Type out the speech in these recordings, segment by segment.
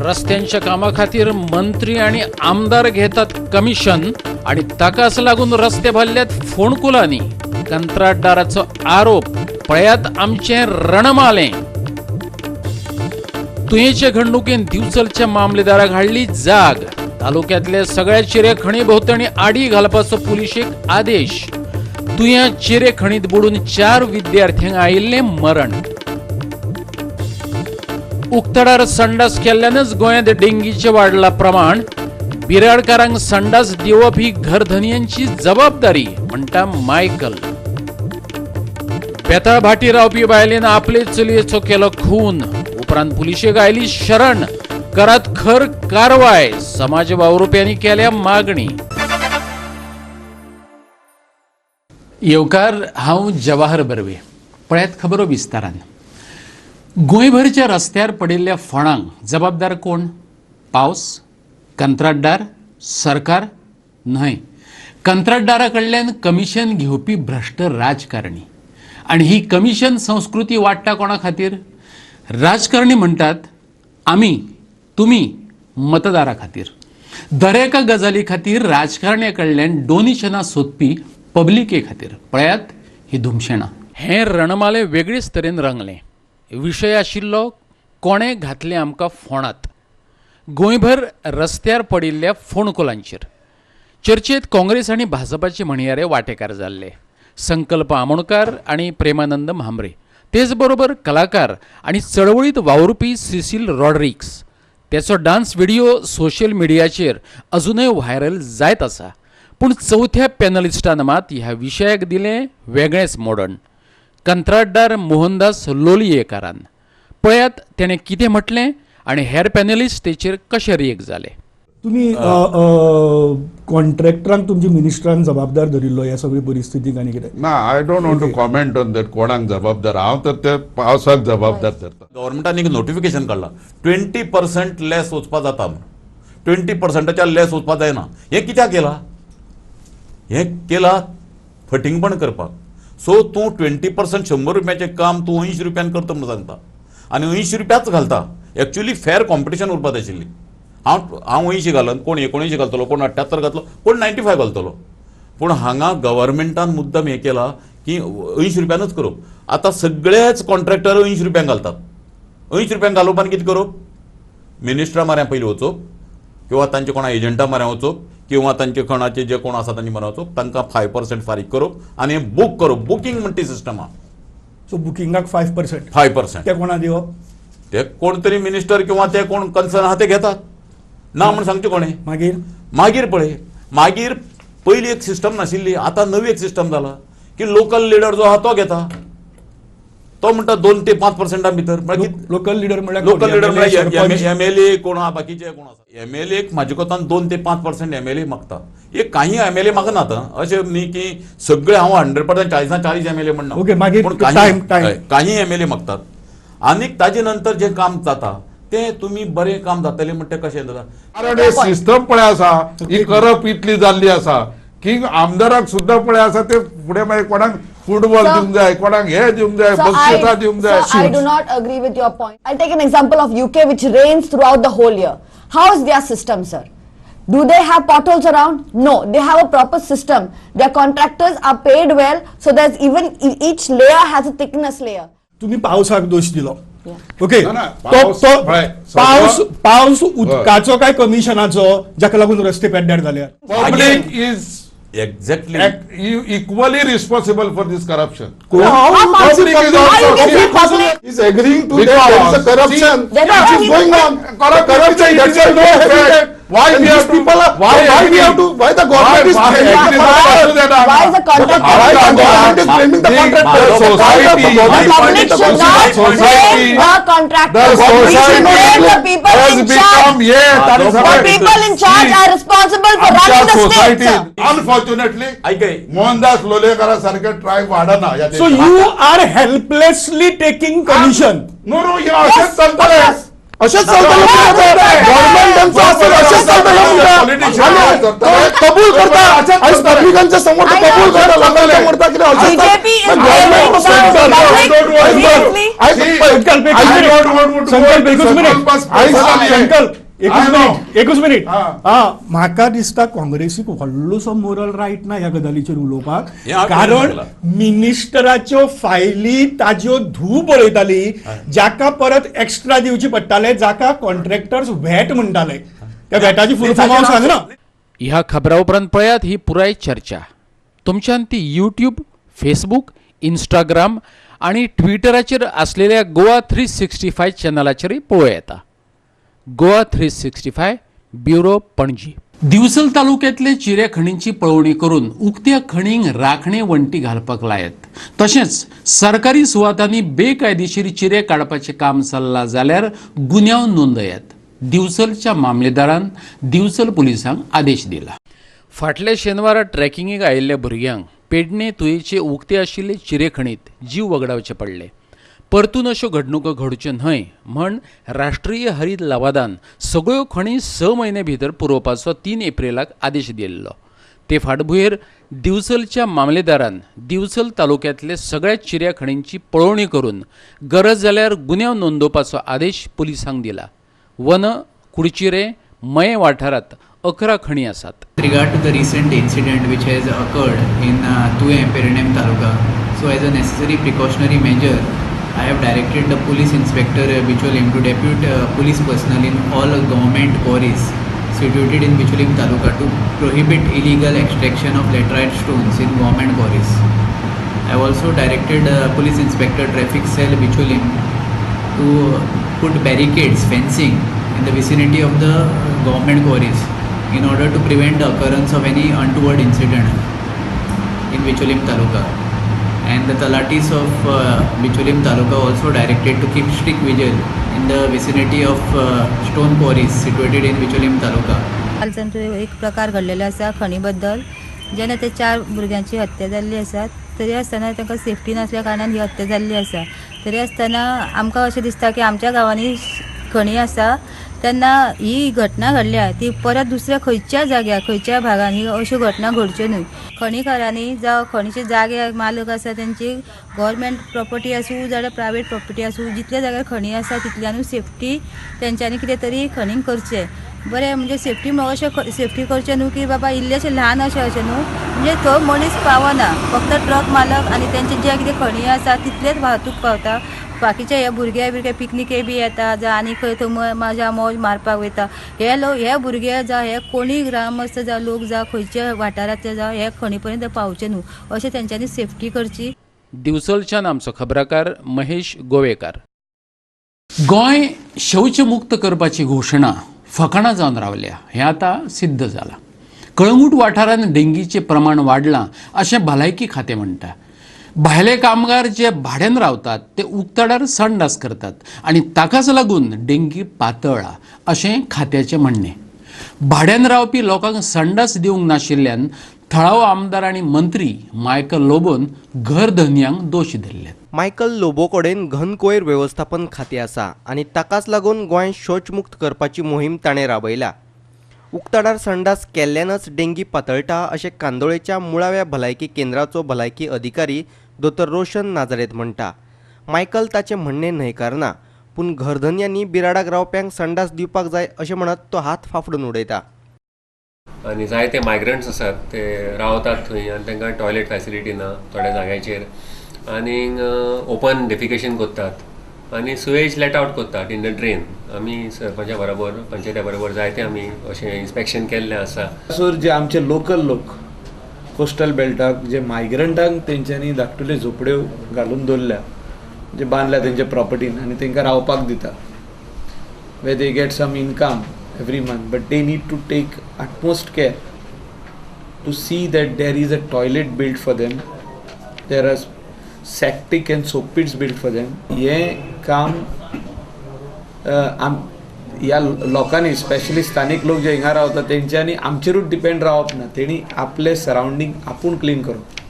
रस्त्यांच्या कामा खातीर मंत्री आणि आमदार घेतात कमिशन आणि ताकास लागून रस्ते भरल्यात फोणकुलांनी कंत्राटदाराचो आरोप पळयात आमचे रणमाले तुयेचे घडणुकेन दिवचलच्या मामलेदाराक हाडली जाग तालुक्यातले सगळ्या चिरे खणी भोवतणी आडी घालपाचो पुलिशेक आदेश तुया चिरे खणीत बुडून 4 विद्यार्थ्यांक आयिल्ले मरण उक्तडार संडास केल्ल्यानच गोंयांत डेंगीचे वाढला प्रमाण बिराडकारांक संडास दिवप ही घरधनियांची जबाबदारी म्हणटा मायकल बेताळ भाटी रावपी बायलेन आपले चलयेचो केलो खून उपरांत पुलिशेक आयली शरण करात खर कारवाय समाज वावुरप्यांनी केल्या मागणी येवकार हांव जवाहर बर्वे पळयात खबरो विस्तारान गोंयभरच्या रस्त्यार पडिल्ल्या फोंडांक जबाबदार कोण पावस कंत्राटदार सरकार न्हय कंत्राटदारा कडल्यान कमिशन घेवपी भ्रष्ट राजकारणी आणि ही कमिशन संस्कृती वाडटा कोणा खातीर राजकारणी म्हणटात आमी तुमी मतदारा खातीर दरेका गजाली खातीर राजकारण्या कडल्यान डोनेशनां सोदपी पब्लिके खातीर पळयात ही धुमशेणां हे रणमाले वेगळीच तरेन रंगले विशय आशिल्लो कोणे घातले आमकां फोंडांत गोंयभर रस्त्यार पडिल्ल्या फोणकुलांचेर चर्चेत काँग्रेस आनी भाजपाचे म्हणयारे वांटेकार जाल्ले संकल्प आमोणकार आनी प्रेमानंद म्हांबरे तेच बरोबर कलाकार आनी चळवळीत वावुरपी सिसील रॉड्रिक्स त्याचो डान्स व्हिडिओ सोशल मिडियाचेर अजूनय व्हायरल जायत आसा पूण चौथ्या पॅनलिस्टान मात ह्या विशयाक दिलें वेगळेंच मोडण कंत्राटदार मोहनदास लोलयेकारान पळयात तेणें कितें म्हटलें आनी हेर पॅनलिस्ट तेचेर कशे रिएक्ट जाले तुम्ही कॉन्ट्रॅक्टरांक तुमच्या मिनिस्टरान जबाबदार धरिल्लो ह्या सगळी परिस्थितीक आनी कितें ना I don't want to comment on that कोणाक जबाबदार हांव तर ते पावसाक जबाबदार धरता गव्हर्नमेंटान एक नोटिफिकेशन काडला 20% लेस वचपा जाता म्हणून 20%च्या लेस वचपा जायना हें कित्याक केलां हें केलां फटिंगपण करपाक सो तूं 20% 100 रुपयाचें काम तूं 80 रुपयान करता म्हणून सांगता आनी 80 रुपयाच घालता एक्चुअली फेर कॉम्पिटिशन उरपा जाय आशिल्ली हांव 80 घालन कोण 19 घालतलो कोण 78 घातलो कोण 95 घालतलो पूण हांगा गव्हर्नमेंटान मुद्दम हें केला की 80 रुपयानच करप आतां सगळेच कॉन्ट्रॅक्टर 80 रुपयांक घालतात 80 रुपयांक घालप आनी कितें करप मिनिस्टरा म्हऱ्या पयलीं वचप किंवा तांचे कोणा एजंटा म्हऱ्या वचप किंवा तांचे कोणाचे जे कोण आसा तांचे म्हऱ्या वचप तांकां 5% फारीक करप आनी बूक करप बुकींग म्हणटा सिस्टम आहा सो बुकिंगाक 5% 5% ते कोणा दिवप ते कोण तरी मिनिस्टर किंवा ते कोण कन्सर्न आहा ते घेतात ना म्हणून सांगचे कोणे मागीर पळय मागीर पयली एक सिस्टम नाशिल्ली आतां नवी एक सिस्टम जाला की लोकल लिडर जो आहा तो घेता तो म्हणटा 2 ते 5% भितर लोकल लिडर लोकल लिडर म्हणजे एमएलए कोण आहा बाकीचे कोण आसा एमएलए म्हाजे कोतान 2 ते 5% एमएलए मागता एक काही एमएलए मागनात अशें न्ही की सगळे हांव 100% 40 एमएलए म्हणना पूण काही एमएलए मागतात आनीक ताजे नंतर जे काम जाता ते तुम्ही बरें काम जातले म्हणटे कशें जाता कारण हे सिस्टम पळय आसा ही करप इतली जाल्ली आसा की आमदाराक सुद्दां पळय आसा ते फुडें मागीर कोणाक फुटबॉल दिवंक जाय कोणाक हे दिवंक जाय बक्षिसां दिवंक जाय I do not agree with your point. I'll take an example of UK which rains throughout the whole year. How is their system, sir? Do they have potholes around? No, they have a proper system. Their contractors are paid well, so there's even each layer has a thickness layer. तुम्ही पावसाक दोष दिलो okay ना, पावस उदकाचो काय कमिशनाचो जाका लागून रस्ते पेड्ड्यार जाले public is exactly equally responsible for this corruption. Public is agreeing to that there is a corruption which is going on. Corruption, that's why no evidence. Why we have to? Why we have to? Why the government is claiming? why is the contractor? Why the government is claiming the contractor? Public should not blame the contractor. We should blame the people in charge. The people in charge are responsible for running the state, sir. Unfortunately, ऐकय मोहनदास लोलेकरा सारखे ट्राय वाढना. So you are helplessly taking commission नो असेच चालतले. असेच चालतं गव्हर्नमेंट असेच चालतं कबूल करता आयज पब्लिकांच्या समोर तो कबूल करता लोकांच्या समोर ता कितें BJP is aiming संकल्प एकूच मिनिट म्हाका दिसता काँग्रेसीक व्हडलोसो मोरल रायट ना ह्या गजालीचेर उलोवपाक, हें हांव कारण सांगलां. मिनिस्टराच्यो फायली ताज्यो धूव बरयताली जाका परत एक्स्ट्रा दिवची पडटाले, जाका कॉन्ट्रॅक्टर्स व्हॅट म्हणटाले, त्या व्हॅटाची फूल फॉर्म हांव सांगना. ह्या खबरा उपरांत पळयात ही पुराय चर्चा. तुमच्यान ती यूट्यूब, फेसबुक, इंस्टाग्राम आणि ट्विटराचेर असलेल्या गोवा 365 चॅनलाचेरय पळोवं येता. गोवा 365 ब्युरो पणजी. दिवचल तालुक्यातले चिरे खणींची पळवणी करून उक्त्या खणींक राखणे वंटी घालपाक लायत. तशेंच सरकारी सुवातांनी बेकायदेशीर चिरे काडपाचें काम चल्लां जाल्यार गुन्यांव नोंदयात. दिवचलच्या मामलेदारान दिवचल पुलिसांक आदेश दिला. फाटल्या शेनवारा ट्रॅकिंगेक आयिल्ल्या भुरग्यांक पेडणे तुयेचे उक्ते आशिल्ले चिरे खणीत जीव वगडावचे पडले. परतून अश्यो घडणुको घडच्यो न्हय म्हण राष्ट्रीय हरीत लवादान सगळ्यो खणी 6 म्हयने भितर पुरोवपाचो 3 एप्रिलाक आदेश दिल्लो. ते फाटभुंयेर दिवचलच्या मामलेदारान दिवचल तालुक्यांतले सगळ्या चिऱ्या खणींची पळोवणी करून गरज जाल्यार गुन्यांव नोंदोवपाचो आदेश पुलिसांक दिला. वन, कुडचिरे, मये वाठारांत 11 खणी आसात. Regard to the recent incident which has occurred in Tuye Perennem Taluka, so as a necessary precautionary measure, I have directed the police inspector Bicholim to depute police personnel in all government quarries situated in Bicholim Taluka to prohibit illegal extraction of laterite stones in government quarries. I have also directed police inspector traffic cell Bicholim to put barricades, fencing in the vicinity of the government quarries in order to prevent the occurrence of any untoward incident in Bicholim Taluka. And the Talatis of Bicholim Taluka also directed to keep strict vigil in the vicinity of stone quarries situated in Bicholim Taluka. कालच्यान एक प्रकार घडलेलो आसा खणी बद्दल. जेन्ना ते 4 भुरग्यांची हत्या जाल्ली आसा तरी आसतना तांकां सेफ्टी नासल्या कारणान ही हत्या जाल्ली आसा. तरी आसतना आमकां अशें दिसता की आमच्या गांवांनी खणी आसा तेन्ना ही घटना घडल्या ती परत दुसऱ्या खंयच्या जाग्यार खंयच्या भागांनी अश्यो घटना घडच्यो न्हय. खणीकारांनी जावं खणीचे जागे मालक आसा तेंची गव्हर्मेंट प्रॉपर्टी आसूं जाल्यार प्रायवेट प्रॉपर्टी आसूं, जितल्या जाग्यार खणी आसा तितल्यानूच सेफ्टी तेंच्यांनी कितें तरी खणींक करचें. बरें म्हणजे सेफ्टी अशें सेफ्टी करचें न्हू की बाबा इल्लेशें ल्हान अशें न्हू, म्हणजे थंय मनीस पावना, फक्त ट्रक मालक आनी तेंचे जे कितें खणी आसा तितलेच वाहतूक पावता. बाकीचे हे भुरगे पिकनिके बी येता जावं आनी खंय थंय माझ्या मौज मारपाक वयता, हे भुरगे जावं हे कोणी ग्रामस्थ जावं लोक जावं खंयच्या वाठारांतले जावं हे खणी पर्यंत पावचे न्हू, अशें तेंच्यांनी सेफ्टी करची. दिवचलच्यान आमचो खबराकार महेश गोवेकार. गोंय शौचमुक्त करपाची घोशणा फकाणां जावन रावल्या हें आतां सिद्ध जालां. कळंगूट वाठारांत डेंगीचें प्रमाण वाडलां अशें भलायकी खातें म्हणटा. भायले कामगार जे भाड्यान रावतात ते उक्ताडार संडास करतात आनी ताकाच लागून डेंगी पातळ्ळा अशें खात्याचें म्हणणें. भाड्यान रावपी लोकांक संडास दिवंक नाशिल्ल्यान थळावो आमदार आनी मंत्री मायकल लोबोन घर धन्यांक दोश धरल्यात. मायकल लोबो कडेन घन कोयर वेवस्थापन खातें आसा आनी ताकाच लागून गोंय शौचमुक्त करपाची मोहीम ताणें राबयल्या. उक्ताडार संडास केल्ल्यानच डेंगी पातळटा अशें कांदोळेच्या मुळाव्या भलायकी केंद्राचो भलायकी अधिकारी दोतोर रोशन नाजारेत म्हणटा. मायकल ताचें म्हणणें न्हयकारना, पूण घरधन्यांनी बिराडाक रावप्यांक संडास दिवपाक जाय अशें म्हणत तो हात फाफडून उडयता. आनी जायते मायग्रंट्स आसात ते रावतात थंय आनी तांकां टॉयलेट फॅसिलिटी ना थोड्या जाग्यांचेर आनी ओपन डेफिकेशन करतात आनी सुवेज लेट आवट करतात इन द ड्रेन. आमी सरपंचा बरोबर पंचायत्या बरोबर जायते आमी अशें इन्स्पेक्शन केल्लें आसा. सर जे आमचे लोकल लोक कोस्टल बेल्टाक जे मायग्रंटांक तेंच्यांनी धाकटुल्यो झोपड्यो घालून दवरल्या, जे बांदल्या तेंच्या प्रॉपर्टीन आनी तांकां रावपाक दिता, way they get some income every month, but they need to take utmost care to see that there is a toilet built for them, there are septic and soap pits built for them. हे काम ह्या लोकांनी specially स्थानिक लोक जे हिंगा रावतात तेंच्यांनी आमचेरूच डिपेंड रावप ना, तेणी आपले सराउंडींग आपूण क्लीन करप,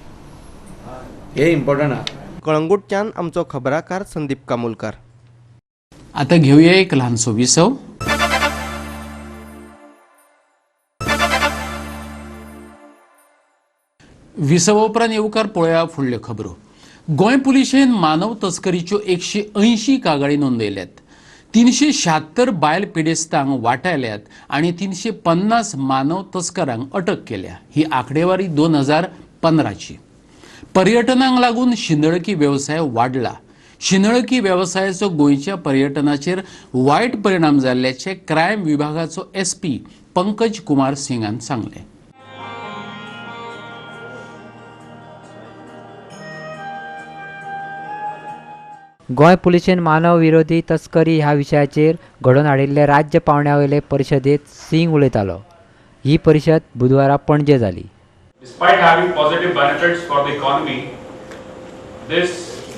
हे इम्पॉर्टंट आहा. कळंगूटच्यान आमचो खबराकार संदीप कामोलकार. आता घेऊया एक ल्हानसो विसव. विसव उपरांत येवकार पळया फुडल्यो खबरो. गोंय पुलिशेन मानव तस्करीच्यो 180 कागाळी नोंदयल्यात. 376 बायल पिडेस्तांक वाटायल्यात आनी 350 मानव तस्करांक अटक केल्या. ही आंकडेवारी 2015ची. पर्यटनाक लागून शिंदळकी वेवसाय वाडला. शिंदळकी वेवसायाचो गोंयच्या पर्यटनाचेर वायट परिणाम जाल्ल्याचे क्रायम विभागाचो SP पंकज कुमार सिंगान सांगले. गोंय पुलिशेन मानव विरोधी तस्करी ह्या विशयाचेर घडोवन हाडिल्ले राज्य पावंड्यावयले परिशदेत सिंग उलयतालो. ही परिशद बुधवारा पणजे जाली. Despite having positive benefits for the economy, this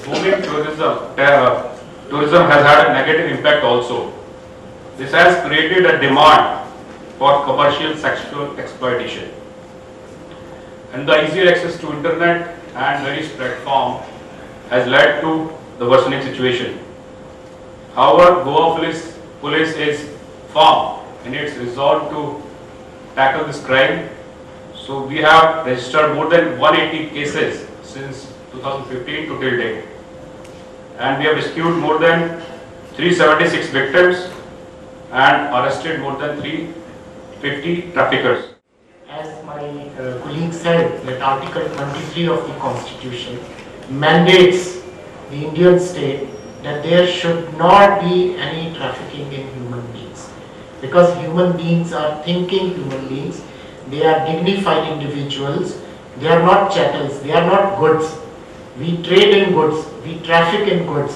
booming tourism has had a negative impact also. This has created a demand for commercial sexual exploitation. And the easier access to internet and various platforms has led to the worsening situation. However, Goa police is firm in its resolve to tackle this crime. So we have registered more than 180 cases since 2015 to till date, and we have rescued more than 376 victims and arrested more than 350 traffickers. As my colleague said, that Article 23 of the Constitution mandates the Indian state that there should not be any trafficking in human beings, because human beings are thinking human beings. They are dignified individuals. They are not chattels. They are not goods. We trade in goods. We traffic in goods,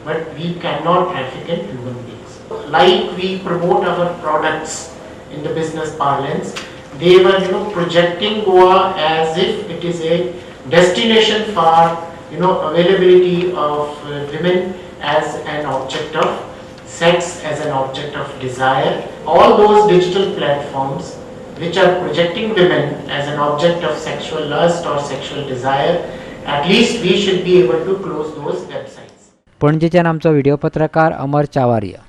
but we cannot traffic in human beings. Like we promote our products in the business parlance, they were, projecting Goa as if it is a destination for, availability of women as an object of sex, as an object of desire. All those digital platforms which are projecting women as an object of sexual lust or sexual desire, at least we should be able to close those websites. पणजेच्यान आमचो video पत्रकार अमर चावारिया.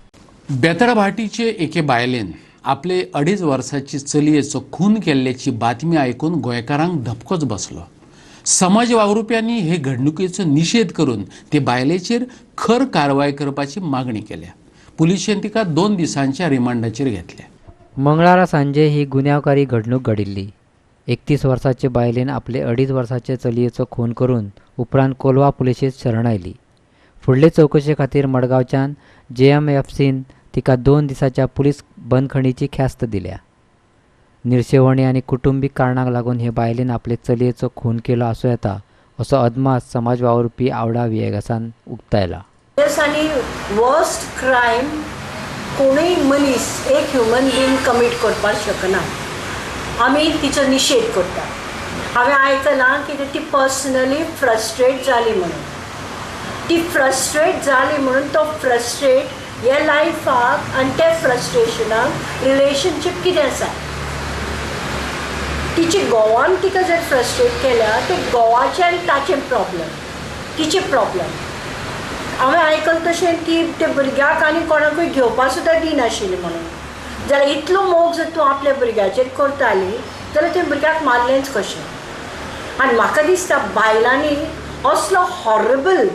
बेतळ भाटीचे एके बायलेन आपले 2.5 वर्साची चलयेचो खून केल्ल्याची बातमी आयकून गोंयकारांक धपकोच बसलो. समाज वावुरप्यांनी हे घडणुकेचो निषेध करून ते बायलेचेर खर कारवाय करपाची मागणी केल्या. पुलिशेन तिका 2 दिसांच्या रिमांडाचेर घेतल्या. मंगळारा सांजे ही गुन्यांवकारी घडणूक घडिल्ली. 31 वर्साचे बायलेन आपले 2.5 वर्साचे चलयेचो खून करून उपरांत कोलवा पुलिशेंत शरण आयली. फुडले चवकशे खातीर मडगांवच्यान JMFCन तिका 2 दिसांच्या पुलीस बंदखणीची ख्यास्त दिल्या. निर्शेवणी आनी कुटुंबीक कारणांक लागून हे बायलेन आपले चलयेचो खून केलो आसूं येता असो अदमास समाज वावुरपी आवडा वियेगासान उक्तायला. वर्स्ट क्रायम कोणूय मनीस एक ह्युमन बींग कमीट करपाक शकना. आमी तिचो निशेध करता. हांवें आयकलां की ती पर्सनली फ्रस्ट्रेट जाली म्हणून. ती फ्रस्ट्रेट जाली म्हणून तो फ्रस्ट्रेट हे लायफाक आनी त्या फ्रस्ट्रेशनाक रिलेशनशीप कितें आसा. तिची गोवान तिका जर फ्रस्ट्रेट केल्या ते गोवाचे आनी ताचे प्रॉब्लेम, तिचे प्रॉब्लेम. हांवें आयकलां तशें की ते भुरग्याक आनी कोणाकूय घेवपा सुद्दां दिनाशिल्ली म्हणून. जाल्यार इतलो मोग जर तूं आपल्या भुरग्याचेर करताली जाल्यार त्या भुरग्याक मारलेंच कशें. आनी म्हाका दिसता बायलांनी असलो हॉरेबल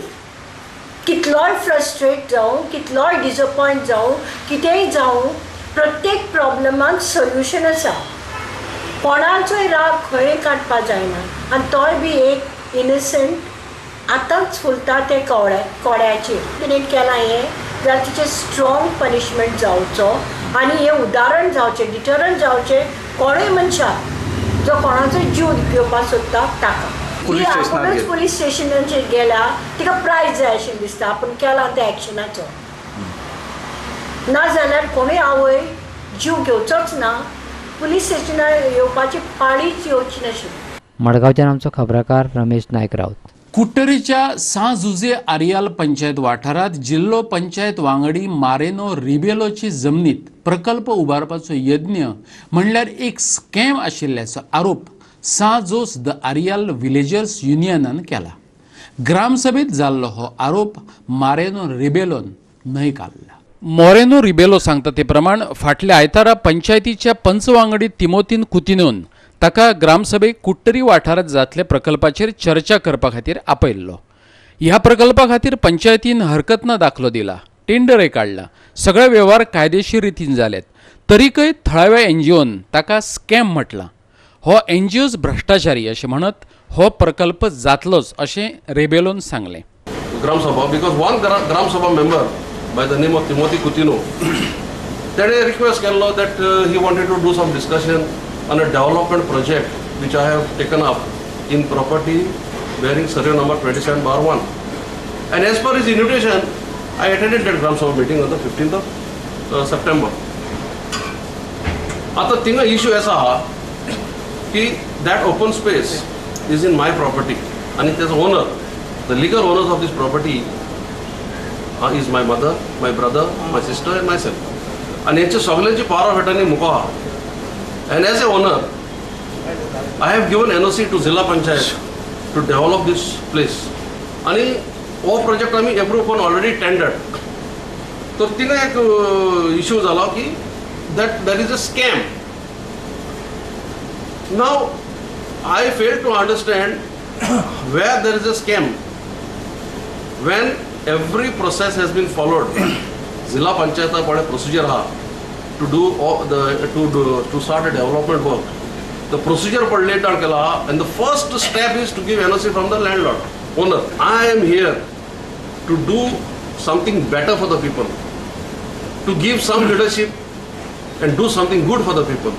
कितलोय फ्रस्ट्रेट जावं, कितलोय डिसअपॉयंट जावं, कितेंय जावं, प्रत्येक प्रॉब्लेमाक सोल्युशन आसा. कोणाचोय राग खंय काडपा जायना. आनी तोय बी एक इनोसंट आतांच फुलता ते कोड्याचेर. कितें केलां हें जाल्यार तिचें स्ट्रॉंग पनिशमेंट जावचो आनी हें उदाहरण जावचें, डिटरंट जावचें कोणूय मनशाक जो कोणाचोय जीव घेवपाक सोदता ताका. पुलीस स्टेशनाचेर गेल्या तिका प्रायज जाय अशें दिसता. आपूण केलां त्या एक्शनाचो. नाजाल्यार कोणूय आवय जीव घेवचोच ना. पुलीस स्टेशनार येवपाची पाळीच येवची नाशिल्ली. मडगांवच्यान आमचो खबराकार रमेश नायक रावत. कुट्टरीच्या सांजुजे आरियाल पंचायत वाठारात जिल्लो पंचायत वांगडी मारेनो रिबेलोची जमनीत प्रकल्प उबारपाचो यज्ञ म्हणल्यार एक स्कॅम आशिल्ल्याचो आरोप सांजोस द आरियाल विलेजर्स युनियनान केला. ग्रामसभेत जाल्लो हो आरोप मारेनो रिबेलोन न्हय काडला. मोरेनो रिबेलो सांगता ते प्रमाण फाटल्या आयतारा पंचायतीच्या पंच वांगडी तिमोतीन कुतिनोन ताका ग्रामसभेक कुट्टरी वाठारात जातल्या प्रकल्पाचेर चर्चा करपा खातीर आपयल्लो. ह्या प्रकल्पा खातीर पंचायतीन हरकतना दाखलो दिला, टेंडरय काडला, सगळे व्यवहार कायदेशीर रितीन जालेत. तरीकय थळाव्या एनजीओन ताका स्कॅम म्हटला. हो एनजीओज भ्रष्टाचारी अशें म्हणत हो प्रकल्प जातलोच अशें रेबेलोन सांगलें. Gram Sabha, because one Gram Sabha member by the name of Timothy Coutinho, that a request came that he wanted to do some discussion on a development project which I have taken up in property bearing survey number 27/1. And as per his invitation, I attended that Gram Sabha meeting on the 15th of September. आता थिंगा issue ऐसा हा की that open space is in my property and it is owner. The legal owners of this property is my mother, my brother, my sister and myself. And याचे सगळ्यांची power भेटणे मुका हा. And as a owner, I have given NOC to Zilla Panchayat to develop this place. आणि वो project आम्ही approve करून already tendered. तर तिने एक issue झाला की that there is a scam. Now I fail to understand where there is a scam. When every process has been followed, Zilla Panchayat पड़े procedure हा to do to start a development work. The procedure पढ़ले टार केला and the first step is to give NOC from the landlord owner. I am here to do something better for the people, to give some leadership and do something good for the people.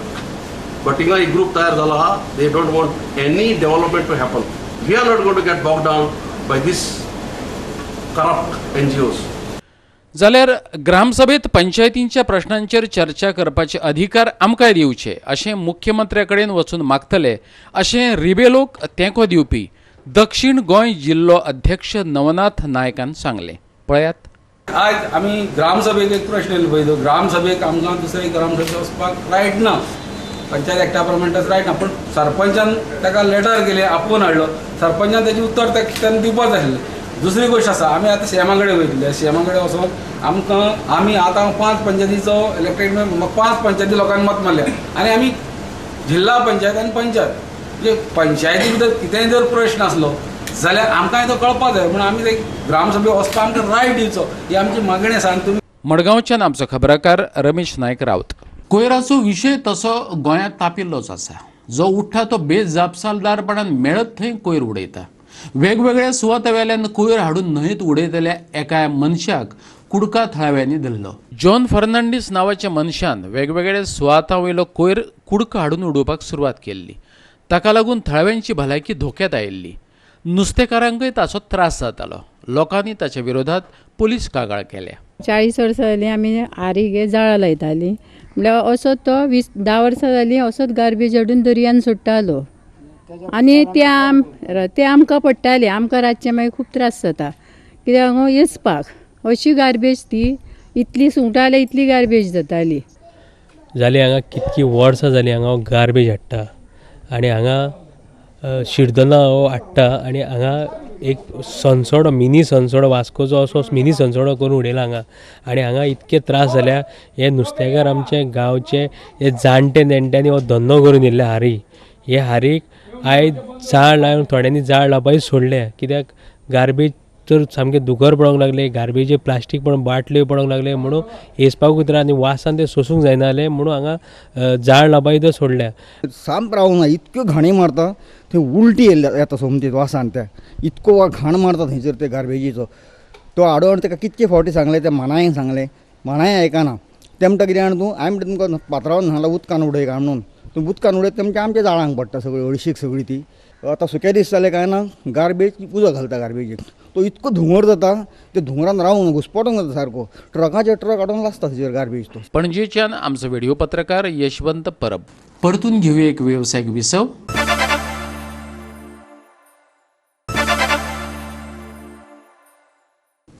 But इंगा एक group तयार झाला हा, they don't want any development to happen. We are not going to get bogged down by this corrupt NGOs. जाल्यार ग्रामसभेत पंचायतींच्या प्रश्नांचेर चर्चा करपाचे अधिकार आमकांय दिवचे अशें मुख्यमंत्र्या कडेन वचून मागतले अशें रिबेलोक तेंको दिवपी दक्षिण गोंय जिल्लो अध्यक्ष नवनाथ नायकान सांगलें. पळयात. आज आमी ग्रामसभेक एक प्रश्न येयलो पळय, ग्रामसभेक आमकां दुसरे ग्रामसभेक वचपाक रायट ना, पंचायत एक्टा प्रमाणेच रायट ना. पूण सरपंचान ताका लेटर केलें, आपोवन हाडलो, सरपंचान ताचें उत्तर तेन्ना दिवपाक जाय आसलें. दुसरी गोष्ट आसा, आमी आतां सीएमा कडेन वयतले, सीएमा कडेन वचोन आमी आतां 5 पंचायतीचो इलेक्टेड 5 पंचायती लोकांनी मत मारल्या आनी आमी जिल्ला पंचायत आनी पंचायत म्हणजे पंचायती भितर कितेंय जर प्रश्न आसलो जाल्यार आमकां तो कळपाक जाय. म्हणून आमी ते ग्रामसभेक वचपाक आमकां रायट दिवचो ही आमची मागणी आसा. आनी तुमी मडगांवच्यान आमचो खबराकार रमेश नायक रावत. कोयराचो विशय तसो गोंयांत तापिल्लोच आसा. जो उठ्ठा तो बेजापसालदारपणान मेळत थंय कोयर उडयता. वेगवेगळ्या सुवातावेल्यान कोयर हाडून न्हंयेत उडयतल्या एका मनशाक कुडका थळाव्यांनी धरलो. जॉन फर्नांडीस नांवाच्या मनशान वेगवेगळ्या सुवातांवयलो कोयर कुडका हाडून उडोवपाक सुरवात केल्ली. ताका लागून थळाव्यांची भलायकी धोक्यात आयिल्ली. नुस्तेकारांकय ताचो त्रास जातालो. लोकांनी ताच्या विरोधात पुलीस कागाळ केल्या. 40 वर्सां जालीं आमी आरीक जाळां लायतालीं, म्हणल्यार असो तो 10 वर्सां जालीं असोच गार्बेज हाडून दर्यान सोडटालो आनी ते आमकां पडटाले. आमकां रातचें मागीर खूब त्रास जाता कित्याक हांगा येचपाक. अशी गार्बेज ती इतली सुंगटां जाल्यार इतली गार्बेज जाताली. जाली हांगा कितकी वर्सां जालीं हांगा गार्बेज हाडटा आनी हांगा शिरदोना हाडटा आनी हांगा एक सनसोडो मिनी सनसोडो वास्कोचो असो मिनी सनसोडो करून उडयला हांगा. आनी हांगा इतके त्रास जाल्या. हे नुस्तेकार आमचे गांवचे हे जाणटे नेणट्यांनी हो धंदो करून येयल्ले हारी. हे हारीक आयज जाळ लावन थोड्यांनी जाळ लावपाक सोडले कित्याक गार्बेज तर सामकें दुकर पडोंक लागले. गार्बेज प्लास्टीक पण बाटल्यो पडोंक लागले म्हणून येसपाकूच त्रास आनी वासान ते सोसूंक जायना जालें म्हणून हांगा जाळ लावपाक तो सोडल्या. सामक रावना इतक्यो घाणी मारता थंय उलटी येता सोमतीत वासान. त्या इतको घाण मारता थंयसर ते गार्बेजीचो. तो आडोवन ताका कितके फावटी सांगले, ते मानायक सांगले, मानाय आयकना. ते म्हणटा कितें जाण तूं, हांवें म्हणटा तुमकां पात्रांवान सांगलां उदकान उडय काय म्हणून. तूं उदकान उडयत तेमच्या आमच्या जाळांक पडटा सगळी हळशीक सगळी ती. आतां सुके दीस जाले काय ना गार्बेज उजो घालता गार्बेजीक. तो इतको धुंवर जाता, ते धुंवरान रावून घुस्पोटूंक जाता सारको. ट्रकाचे ट्रक हाडून लासता थंयसर गार्बेज तो. पणजेच्यान आमचो व्हिडिओ पत्रकार यशवंत परब. परतून घेवया एक वेवसायीक विसव.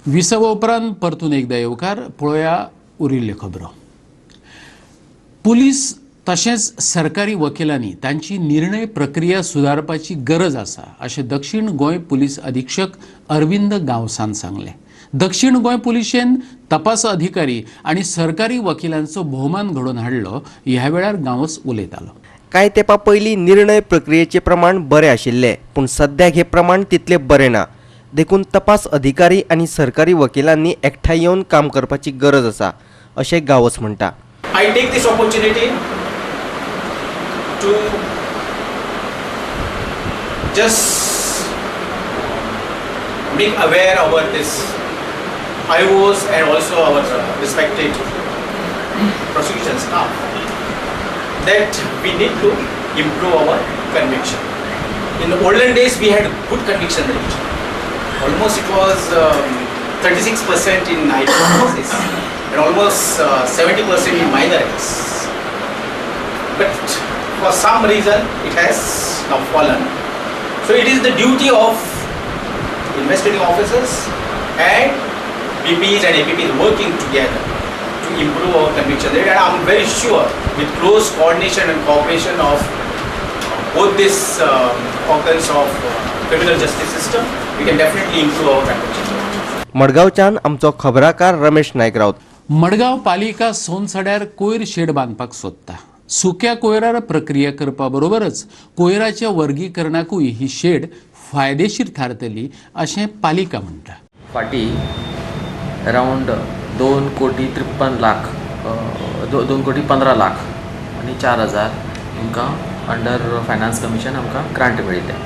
विसव उपरांत परतून एकदा येवकार. पळोवया उरिल्ल्यो खबरो. पुलीस तशेंच सरकारी वकिलांनी तांची निर्णय प्रक्रिया सुदारपाची गरज आसा अशें दक्षिण गोंय पुलीस अधीक्षक अरविंद गांवसान सांगलें. दक्षिण गोंय पुलिशेन तपास अधिकारी आनी सरकारी वकिलांचो भोवमान घडोवन हाडलो. ह्या वेळार गांवस उलयतालो. कांय तेंपा पयलीं निर्णय प्रक्रियेचें प्रमाण बरें आशिल्लें, पूण सद्याक हें प्रमाण तितलें बरें ना. देखून तपास अधिकारी आनी सरकारी वकिलांनी एकठांय येवन काम करपाची गरज आसा, अशें गांवस म्हणटा. I take this opportunity to just make aware about this IOs and also our respected prosecution staff that we need to improve our conviction. In the olden days we had good conviction rate. Almost it was 36% in IT cases and almost 70% in minor acts. But for some reason it has now fallen. So it is the duty of investigating officers and PPs and APPs working together to improve our conviction rate, and I'm very sure with close coordination and cooperation of both these organs of criminal justice system, we can definitely improve our conviction rate. मडगांवच्यान आमचो खबराकार रमेश नायक रावत. मडगांव पालिका सोनसड्यार कोयर shade बांदपाक सोदता. सुक्या कोयरार प्रक्रिया करपा बरोबरच कोयराच्या वर्गीकरणाकूय ही शेड फायदेशीर थारतली अशें पालिका म्हणटा. फाटीं अरावंड 2,53,00,000 आनी 4,000 आमकां अंडर फायनान्स कमिशन आमकां ग्रांट मेळिल्ले.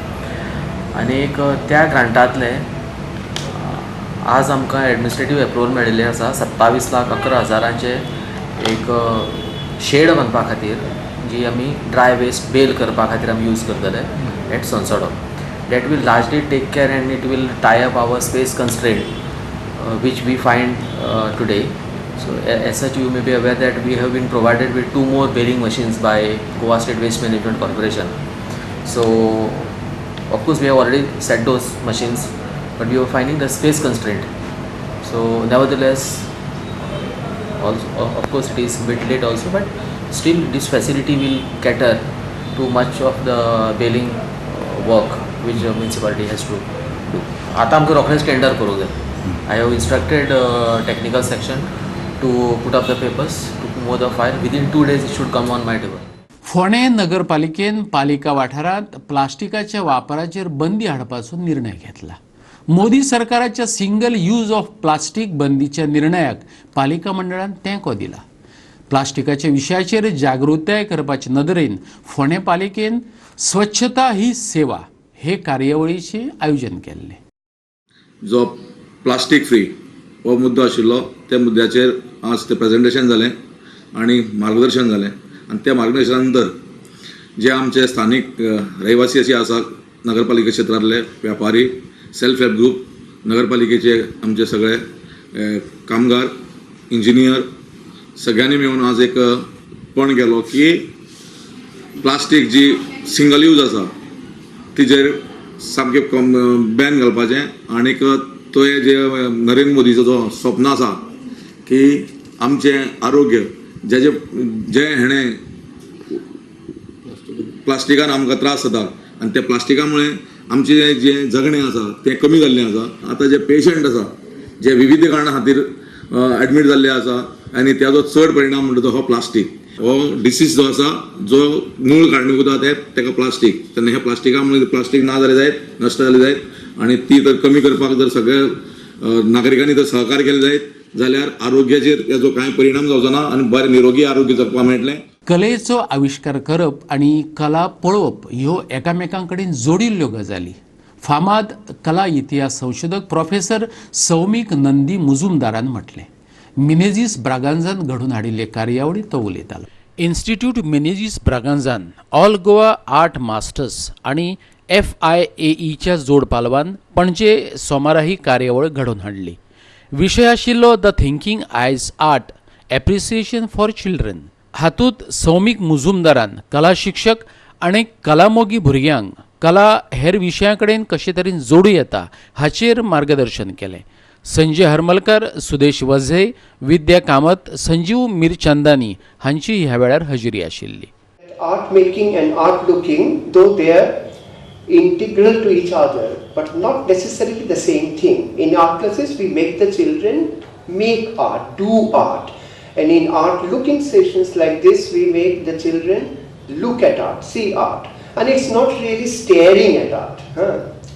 आनीक त्या ग्रांटांतले आज आमकां एडमिनिस्ट्रेटीव एप्रुवल मेळिल्लें आसा 27,11,000 एक शेड बांदपा खातीर, जी आमी ड्राय वेस्ट बेल करपा खातीर आमी यूज करतले eight सनसोडो. That will largely take care and it will tie up our space constraint which we find today. So as such, you may be aware that we have been provided with 2 more baling machines by Goa State Waste Management Corporation. So of course we have already set those machines, but we were finding the space constraint. So nevertheless, also of course it is a bit late also, but still this facility will cater to much of the baling work which the municipality has to do. आता आमकां रोखडेंच tender करूंक जाय. I have instructed technical section to put up the papers to move the file. Within 2 days it should come on my table. फोंडे नगरपालिकेन पालिका वाठारांत प्लास्टिकाच्या वापराचेर बंदी हाडपाचो निर्णय घेतला. मोदी सरकाराच्या सिंगल यूज ऑफ प्लास्टीक बंदीच्या निर्णयाक पालिका मंडळान तेंको दिला. प्लास्टिकाच्या विशयाचेर जागृताय करपाचे नदरेन फोंडे पालिकेन स्वच्छता ही सेवा हे कार्यावळीचे आयोजन केल्ले. जो प्लास्टीक फ्री हो मुद्दो आशिल्लो, त्या मुद्द्याचेर आज ते प्रेजेंटेशन जालें आनी मार्गदर्शन जालें. आनी त्या मार्गदर्शना नंतर जे आमचे स्थानीक रहिवासी अशी आसात, नगरपालिका क्षेत्रांतले व्यापारी, सेल्फ हेल्प ग्रुप, नगरपालिकेचे आमचे सगळे कामगार, इंजिनियर सगळ्यांनी मेळून आज एक पण केलो की प्लास्टीक जी सिंगल यूज आसा तिजेर सामकें बॅन घालपाचें. आनीक तो जे नरेंद्र मोदीचो जो स्वप्न आसा की आमचें आरोग्य जे हेणें प्लास्टिकान आमकां त्रास जाता आनी त्या प्लास्टिका मुळे आमचें जें जगणें आसा तें कमी जाल्लें आसा. आतां जे पेशंट आसा जे विविध कारणां खातीर एडमीट जाल्ले आसा आनी त्याचो चड परिणाम म्हणटा तो हो प्लास्टीक. हो डिसीज जो आसा जो मूळ कारणीभूत आसा तेका प्लास्टीक. तेन्ना ह्या प्लास्टिका मुळे प्लास्टीक ना जालें जायत, नश्ट जालें जायत आनी ती तर कमी करपाक जर सगळ्या नागरिकांनी जर सहकार्य केलें जायत जाल्यार आरोग्याचेर तेजो कांय परिणाम जावचो ना आनी बरें निरोगी आरोग्य जगपाक मेळटलें. कलेचो आविष्कार करप आनी कला पळोवप ह्यो एकामेकां कडेन जोडिल्ल्यो गजाली. फामाद कला इतिहास संशोधक प्रोफेसर सौमीक नंदी मुजुमदारान म्हटलें. मिनेझीस ब्रागांझान घडून हाडिल्ले कार्यावळी तो उलयतालो. इन्स्टिट्यूट मिनेझीस ब्रागांझान ऑल गोवा आर्ट मास्टर्स आनी FIAEच्या जोड पालवान पणजे सोमारा ही कार्यावळ घडोवन हाडली. विशय आशिल्लो द थिंकींग आयज आर्ट एप्रिसिएशन फॉर चिल्ड्रन. हातूंत सौमीक मुजुमदारान कला शिक्षक आनी कलामोगी भुरग्यांक कला हेर विशयां कडेन कशे तरेन जोडूं येता हाचेर मार्गदर्शन केलें. संजय हरमलकर, सुदेश वझे, विद्या कामत, संजीव मिरचंदानी हांची ह्या वेळार हजेरी आशिल्ली. Art making and art looking, though they are integral to each other, but not necessarily the same thing. In art classes, we make the children make art, do art. And in art looking sessions like this, we make the children look at art, see art, and it's not really staring at art.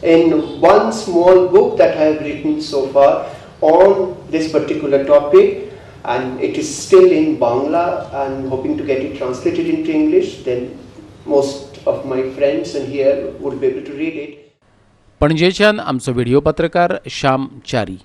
In one small book that I have written so far on this particular topic, and it is still in Bangla and hoping to get it translated into English, then most of my friends and here would be able to read it. पणजेच्यान आमचो video पत्रकार श्याम च्यारी.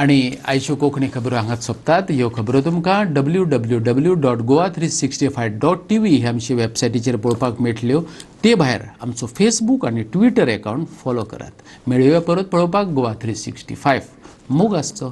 आनी आयच्यो कोंकणी खबरो हांगाच सोंपतात. ह्यो खबरो तुमकां www.goa365.tv हे आमचे वेबसायटीचेर पळोवपाक मेळटल्यो. ते भायर आमचो फेसबूक आनी ट्विटर अकावंट फॉलो करात. मेळुया परत पळोवपाक गोवा 365. मोग आसचो.